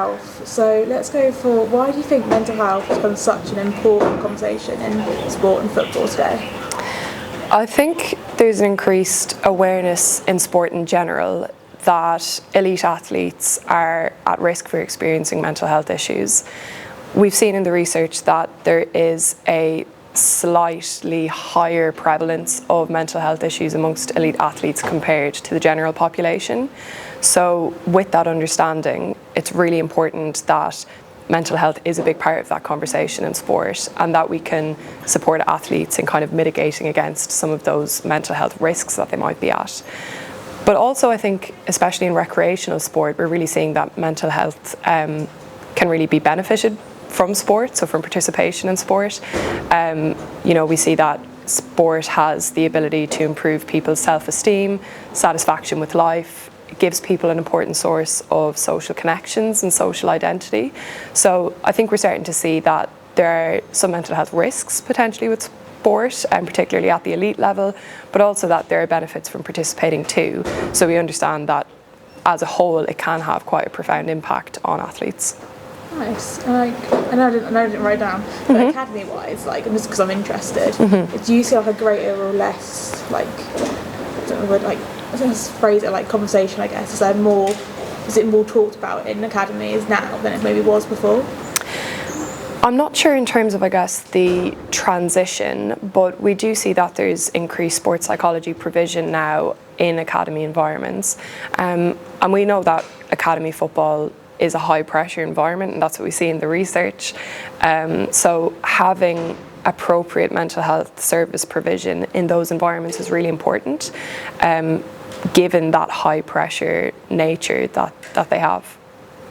health. So let's go for, why do you think mental health has become such an important conversation in sport and football today? I think there's an increased awareness in sport in general that elite athletes are at risk for experiencing mental health issues. We've seen in the research that there is a slightly higher prevalence of mental health issues amongst elite athletes compared to the general population. So with that understanding, it's really important that mental health is a big part of that conversation in sport, and that we can support athletes in kind of mitigating against some of those mental health risks that they might be at. But also I think, especially in recreational sport, we're really seeing that mental health can really be benefited from sport, so from participation in sport. We see that sport has the ability to improve people's self-esteem, satisfaction with life. It gives people an important source of social connections and social identity. So I think we're starting to see that there are some mental health risks potentially with sport, and particularly at the elite level, but also that there are benefits from participating too. So we understand that as a whole it can have quite a profound impact on athletes. Nice. I know I didn't write down, but academy-wise, and just because I'm interested, do you see a greater or less, I don't know, I think this phrase it conversation, I guess. Is it more talked about in academies now than it maybe was before? I'm not sure in terms of, I guess, the transition, but we do see that there's increased sports psychology provision now in academy environments. And we know that academy football is a high pressure environment, and that's what we see in the research. So having appropriate mental health service provision in those environments is really important, given that high pressure nature that they have.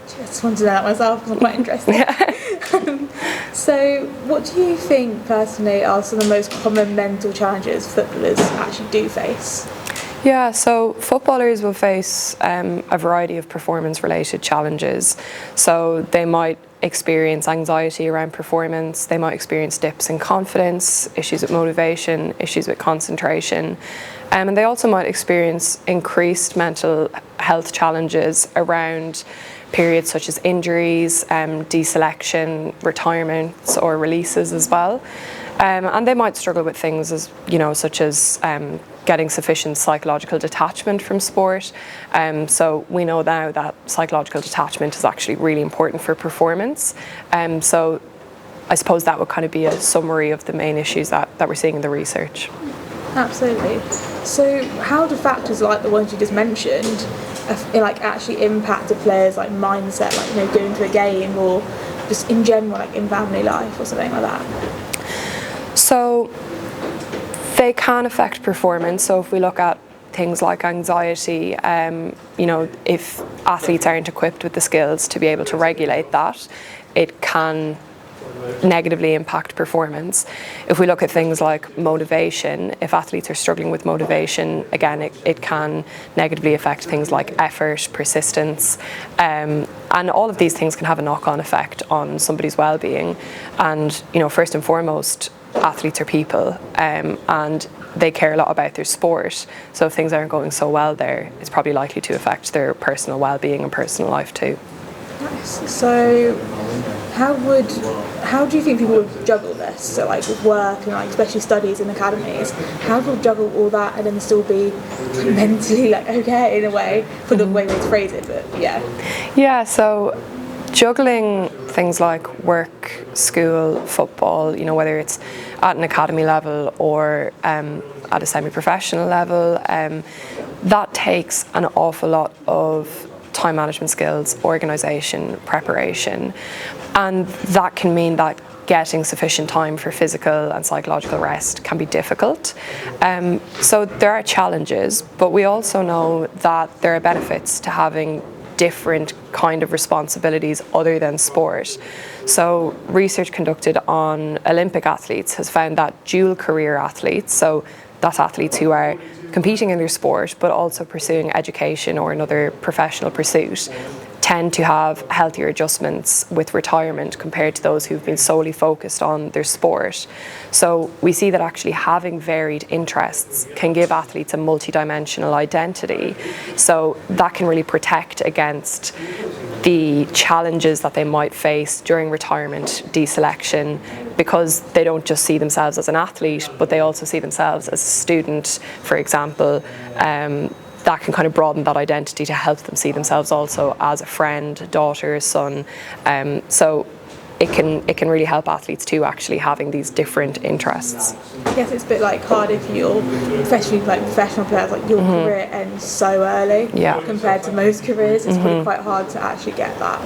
I just wanted to know that myself because I'm quite interested. So what do you think personally are some of the most common mental challenges footballers actually do face? Yeah, so footballers will face a variety of performance-related challenges. So they might experience anxiety around performance, they might experience dips in confidence, issues with motivation, issues with concentration, and they also might experience increased mental health challenges around periods such as injuries, deselection, retirements or releases as well. And they might struggle with things as, such as getting sufficient psychological detachment from sport. So we know now that psychological detachment is actually really important for performance. So I suppose that would kind of be a summary of the main issues that we're seeing in the research. Absolutely. So how do factors like the ones you just mentioned actually impact a player's mindset, going to a game or just in general, in family life or something like that? So they can affect performance. So if we look at things like anxiety, if athletes aren't equipped with the skills to be able to regulate that, it can negatively impact performance. If we look at things like motivation, if athletes are struggling with motivation, again, it can negatively affect things like effort, persistence, and all of these things can have a knock-on effect on somebody's well-being. And first and foremost, athletes are people, and they care a lot about their sport. So if things aren't going so well there, it's probably likely to affect their personal well-being and personal life too. Nice. So how do you think people would juggle this? So with work and especially studies in academies, how do people juggle all that and then still be mentally okay in a way, for the way to phrase it, but yeah. Yeah, so juggling things like work, school, football, whether it's at an academy level or at a semi-professional level, that takes an awful lot of time management skills, organisation, preparation, and that can mean that getting sufficient time for physical and psychological rest can be difficult. So there are challenges, but we also know that there are benefits to having different kind of responsibilities other than sport. So research conducted on Olympic athletes has found that dual career athletes, so that's athletes who are competing in their sport but also pursuing education or another professional pursuit, tend to have healthier adjustments with retirement compared to those who've been solely focused on their sport. So we see that actually having varied interests can give athletes a multidimensional identity. So that can really protect against the challenges that they might face during retirement, deselection, because they don't just see themselves as an athlete, but they also see themselves as a student, for example. That can kind of broaden that identity to help them see themselves also as a friend, daughter, son. So it can really help athletes too, actually having these different interests. I guess it's a bit like hard if you're, especially like professional players, like your career ends so early compared to most careers. It's probably quite hard to actually get that.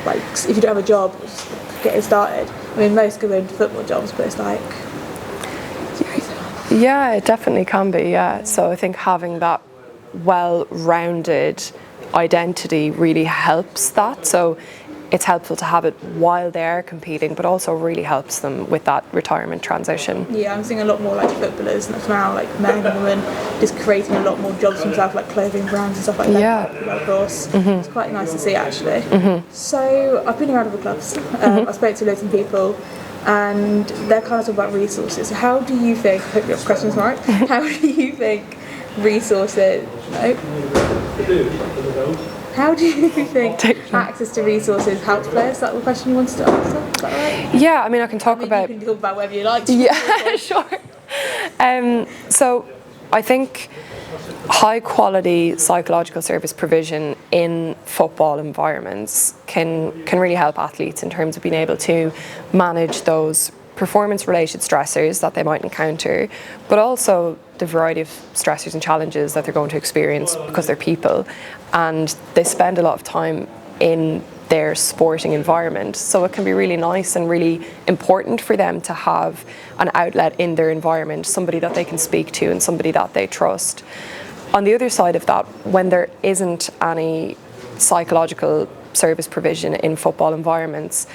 Like if you don't have a job, just get it started. I mean, most go into football jobs, but it's like. Yeah, it definitely can be. Yeah, so I think having that well-rounded identity really helps that. So it's helpful to have it while they're competing, but also really helps them with that retirement transition. Yeah, I'm seeing a lot more like footballers now, like men and women, just creating a lot more jobs for themselves, like clothing brands and stuff like that. Yeah. Of course. It's quite nice to see actually. So I've been around other clubs. I spoke to loads of people, and they're kind of talking about resources. So how do you think, I hope your question's right, how do you think resources, how do you think access to resources helps players? Is that the question you wanted to answer? Is that right? Yeah, I mean, I can talk about... You can talk about whatever you like. Yeah, sure. So I think high quality psychological service provision in football environments can really help athletes in terms of being able to manage those performance-related stressors that they might encounter, but also the variety of stressors and challenges that they're going to experience because they're people, and they spend a lot of time in their sporting environment. So it can be really nice and really important for them to have an outlet in their environment, somebody that they can speak to and somebody that they trust. On the other side of that, when there isn't any psychological service provision in football environments,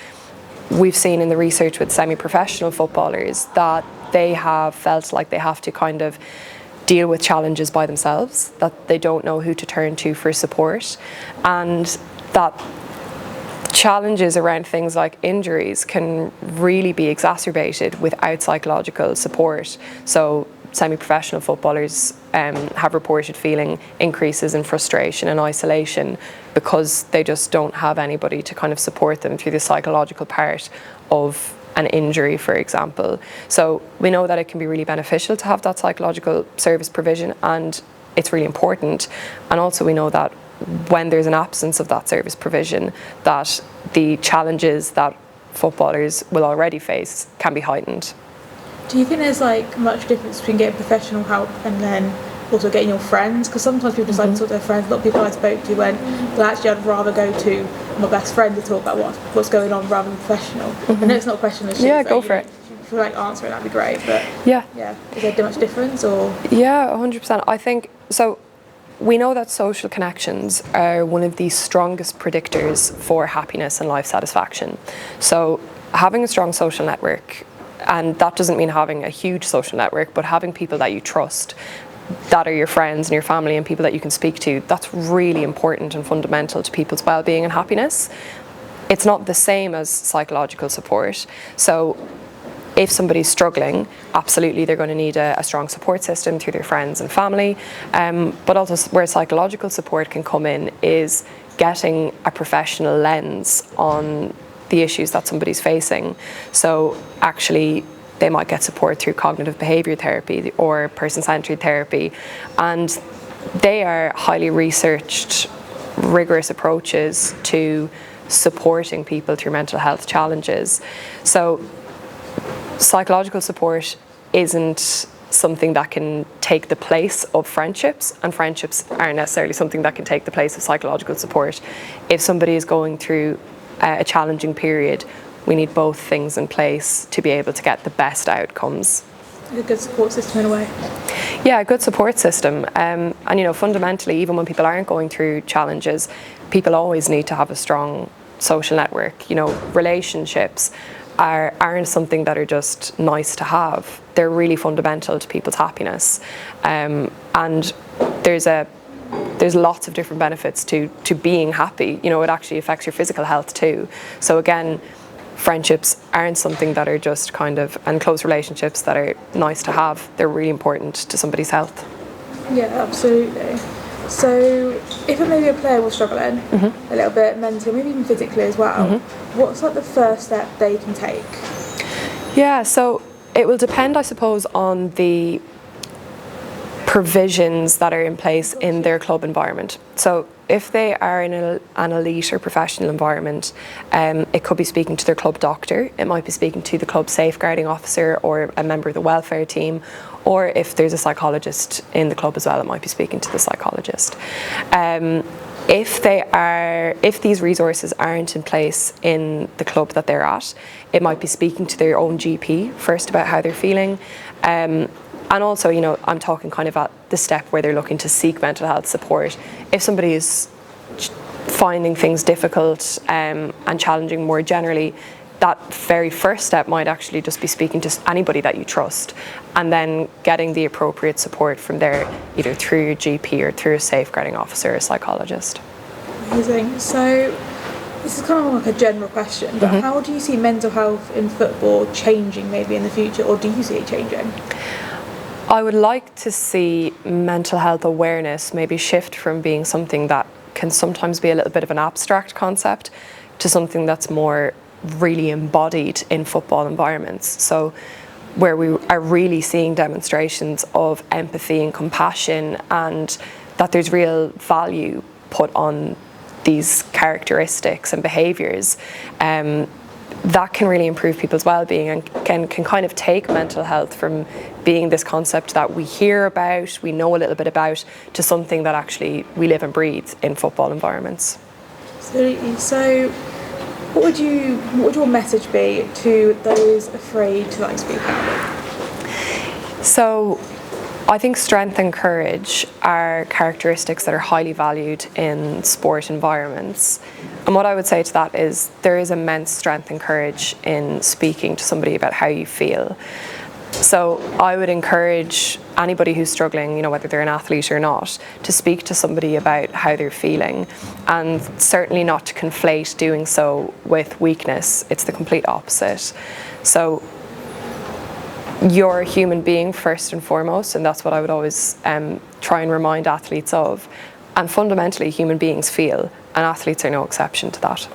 we've seen in the research with semi-professional footballers that they have felt like they have to kind of deal with challenges by themselves, that they don't know who to turn to for support, and that challenges around things like injuries can really be exacerbated without psychological support. So semi-professional footballers have reported feeling increases in frustration and isolation because they just don't have anybody to kind of support them through the psychological part of an injury, for example. So we know that it can be really beneficial to have that psychological service provision, and it's really important. And also we know that when there's an absence of that service provision, that the challenges that footballers will already face can be heightened. Do you think there's like much difference between getting professional help and then also getting your friends? Because sometimes people decide to talk to their friends. A lot of people I spoke to went, well, actually I'd rather go to my best friend to talk about what's going on rather than professional. I know it's not a question of shit. Yeah, so go for it. If you like answer it, that'd be great. But yeah, is there much difference or? Yeah, 100%. I think so. We know that social connections are one of the strongest predictors for happiness and life satisfaction. So having a strong social network, and that doesn't mean having a huge social network, but having people that you trust, that are your friends and your family and people that you can speak to, that's really important and fundamental to people's well-being and happiness. It's not the same as psychological support. So if somebody's struggling, absolutely they're going to need a strong support system through their friends and family. But also where psychological support can come in is getting a professional lens on the issues that somebody's facing. So actually they might get support through cognitive behaviour therapy or person-centred therapy, and they are highly researched, rigorous approaches to supporting people through mental health challenges. So psychological support isn't something that can take the place of friendships, and friendships aren't necessarily something that can take the place of psychological support. If somebody is going through a challenging period, we need both things in place to be able to get the best outcomes. A good support system in a way. Yeah, a good support system. And you know, fundamentally, even when people aren't going through challenges, people always need to have a strong social network. You know, relationships aren't something that are just nice to have. They're really fundamental to people's happiness. And there's lots of different benefits to being happy. You know, it actually affects your physical health too. So again, friendships aren't something that are just kind of, and close relationships that are nice to have. They're really important to somebody's health. Yeah, absolutely. So if maybe a player was struggling a little bit mentally, maybe even physically as well, what's like the first step they can take? Yeah, so it will depend, I suppose, on the provisions that are in place in their club environment. So if they are in an elite or professional environment, it could be speaking to their club doctor, it might be speaking to the club safeguarding officer or a member of the welfare team, or if there's a psychologist in the club as well, it might be speaking to the psychologist. If these resources aren't in place in the club that they're at, it might be speaking to their own GP first about how they're feeling. And also, you know, I'm talking kind of at the step where they're looking to seek mental health support. If somebody is finding things difficult and challenging more generally, that very first step might actually just be speaking to anybody that you trust, and then getting the appropriate support from there, either through your GP or through a safeguarding officer or a psychologist. Amazing. So this is kind of like a general question, but how do you see mental health in football changing maybe in the future, or do you see it changing? I would like to see mental health awareness maybe shift from being something that can sometimes be a little bit of an abstract concept to something that's more really embodied in football environments. So where we are really seeing demonstrations of empathy and compassion, and that there's real value put on these characteristics and behaviours, that can really improve people's well-being and can kind of take mental health from being this concept that we hear about, we know a little bit about, to something that actually we live and breathe in football environments. Absolutely. So what would your message be to those afraid to speak out? So I think strength and courage are characteristics that are highly valued in sport environments. And what I would say to that is there is immense strength and courage in speaking to somebody about how you feel. So I would encourage anybody who's struggling, you know, whether they're an athlete or not, to speak to somebody about how they're feeling, and certainly not to conflate doing so with weakness. It's the complete opposite. So you're a human being first and foremost, and that's what I would always try and remind athletes of. And fundamentally, human beings feel, and athletes are no exception to that.